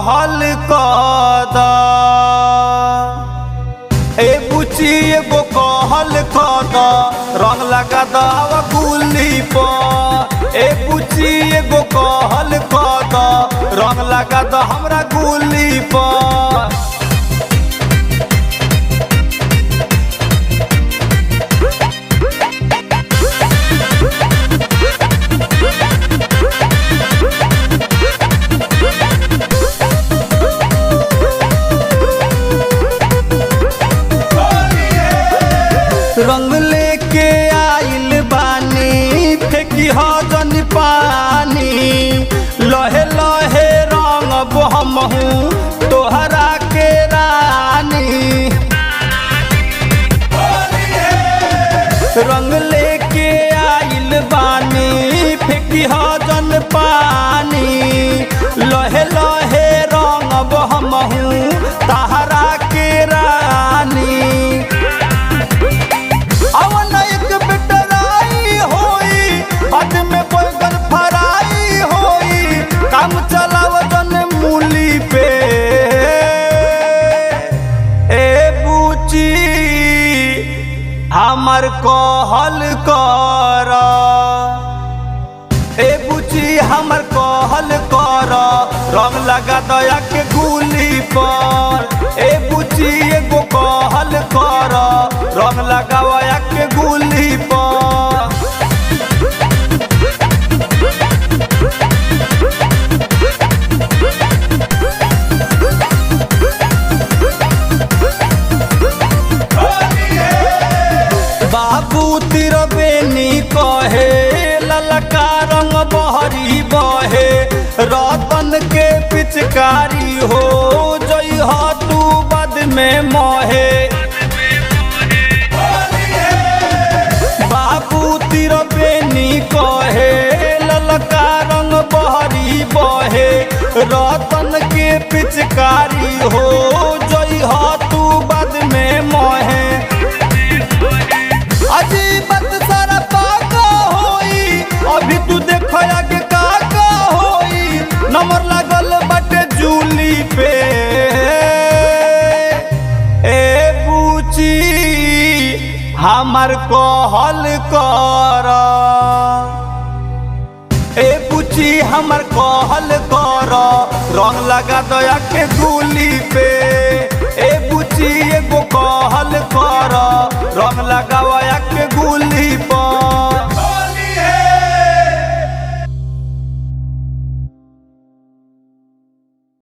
कहल कदा ए बुची एगो कहल कदा रंग लगा दावा गुली पर ए बुची एगो कहल कदा रंग लगा दा हमरा गुली पर रंग लेके आइल बानी फेंकी हजन पानी लहे लहे रंग हमहू तोहरा के रानी रंग लेके आइल बानी फेंकी हजन पानी लहे लहे रंग हमहू तोहरा के रानी काम चलाव जन मूली पे ए बुची हमर कहल कर ए बुची हमर कहल कर रंग लगा दया के गुली पर ए बुची एगो कहल कर रंग लगावया के गुली पर बाबू तिरबेनी कहे ललका रंग बहरी बहे रतन के पिचकारी हो जई हो तू बद में मोहे बाबू तिरबेनी कहे ललका रंग बहरी बहे रतन के पिचकारी हो जई हो तू बद में मोहे अजीबत सारा पाका होई अभी तू देखो आगे काका होई नंबर लागल बटे जूली पे ए बुची हमर कहल कर ए बुची हमर कहल कर रंग लगा दया के गुली पे